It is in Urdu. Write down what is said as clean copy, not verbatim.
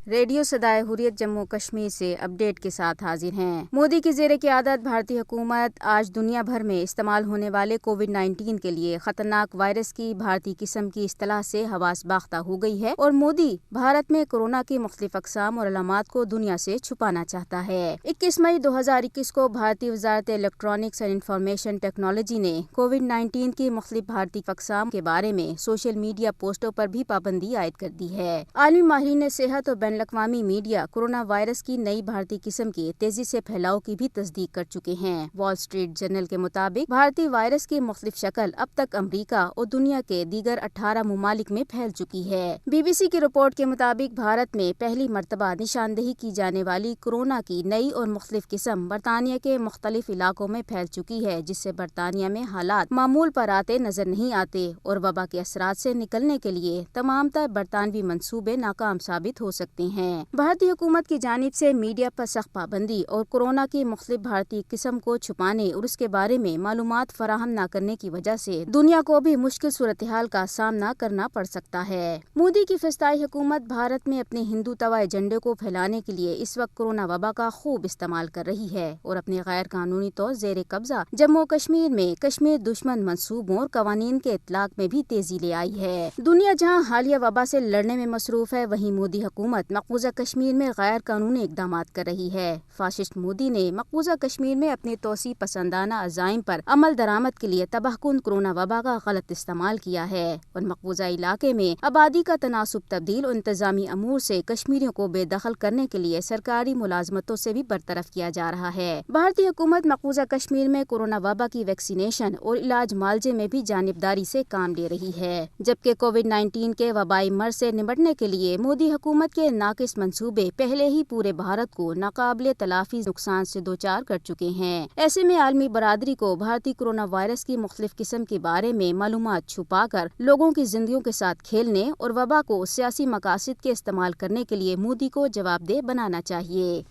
ریڈیو صدائے حریت جموں کشمیر سے اپڈیٹ کے ساتھ حاضر ہیں۔ مودی کی زیر قیادت بھارتی حکومت آج دنیا بھر میں استعمال ہونے والے کووڈ-19 کے لیے خطرناک وائرس کی بھارتی قسم کی اصطلاح سے حواس باختہ ہو گئی ہے اور مودی بھارت میں کورونا کی مختلف اقسام اور علامات کو دنیا سے چھپانا چاہتا ہے۔ 21 مئی 2021 کو بھارتی وزارت الیکٹرانکس اینڈ انفارمیشن ٹیکنالوجی نے کووڈ-19 کی مختلف بھارتی اقسام کے بارے میں سوشل میڈیا پوسٹوں پر بھی پابندی عائد کر دی ہے۔ عالمی ماہرین صحت اور بین الاقوامی میڈیا کورونا وائرس کی نئی بھارتی قسم کے تیزی سے پھیلاؤ کی بھی تصدیق کر چکے ہیں۔ وال اسٹریٹ جرنل کے مطابق بھارتی وائرس کی مختلف شکل اب تک امریکہ اور دنیا کے دیگر 18 ممالک میں پھیل چکی ہے۔ بی بی سی کی رپورٹ کے مطابق بھارت میں پہلی مرتبہ نشاندہی کی جانے والی کورونا کی نئی اور مختلف قسم برطانیہ کے مختلف علاقوں میں پھیل چکی ہے، جس سے برطانیہ میں حالات معمول پر آتے نظر نہیں آتے اور وبا کے اثرات سے نکلنے کے لیے تمام تر برطانوی منصوبے ناکام ثابت ہو سکتے ہیں۔ بھارتی حکومت کی جانب سے میڈیا پر سخت پابندی اور کورونا کی مختلف بھارتی قسم کو چھپانے اور اس کے بارے میں معلومات فراہم نہ کرنے کی وجہ سے دنیا کو بھی مشکل صورتحال کا سامنا کرنا پڑ سکتا ہے۔ مودی کی فسطائی حکومت بھارت میں اپنے ہندوتوا ایجنڈے کو پھیلانے کے لیے اس وقت کورونا وبا کا خوب استعمال کر رہی ہے اور اپنے غیر قانونی طور زیر قبضہ جموں کشمیر میں کشمیر دشمن منصوبوں اور قوانین کے اطلاق میں بھی تیزی لے آئی ہے۔ دنیا جہاں حالیہ وبا سے لڑنے میں مصروف ہے، وہیں مودی حکومت مقبوضہ کشمیر میں غیر قانونی اقدامات کر رہی ہے۔ فاشسٹ مودی نے مقبوضہ کشمیر میں اپنے توسیع پسندانہ عزائم پر عمل درآمد کے لیے تباہ کن کورونا وبا کا غلط استعمال کیا ہے اور مقبوضہ علاقے میں آبادی کا تناسب تبدیل اور انتظامی امور سے کشمیریوں کو بے دخل کرنے کے لیے سرکاری ملازمتوں سے بھی برطرف کیا جا رہا ہے۔ بھارتی حکومت مقبوضہ کشمیر میں کورونا وبا کی ویکسینیشن اور علاج معالجے میں بھی جانبداری سے کام لے رہی ہے، جبکہ کووڈ-19 کے وبائی مرض سے نمٹنے کے لیے مودی حکومت کے ناقص منصوبے پہلے ہی پورے بھارت کو ناقابل تلافی نقصان سے دوچار کر چکے ہیں۔ ایسے میں عالمی برادری کو بھارتی کورونا وائرس کی مختلف قسم کے بارے میں معلومات چھپا کر لوگوں کی زندگیوں کے ساتھ کھیلنے اور وبا کو سیاسی مقاصد کے استعمال کرنے کے لیے مودی کو جواب دہ بنانا چاہیے۔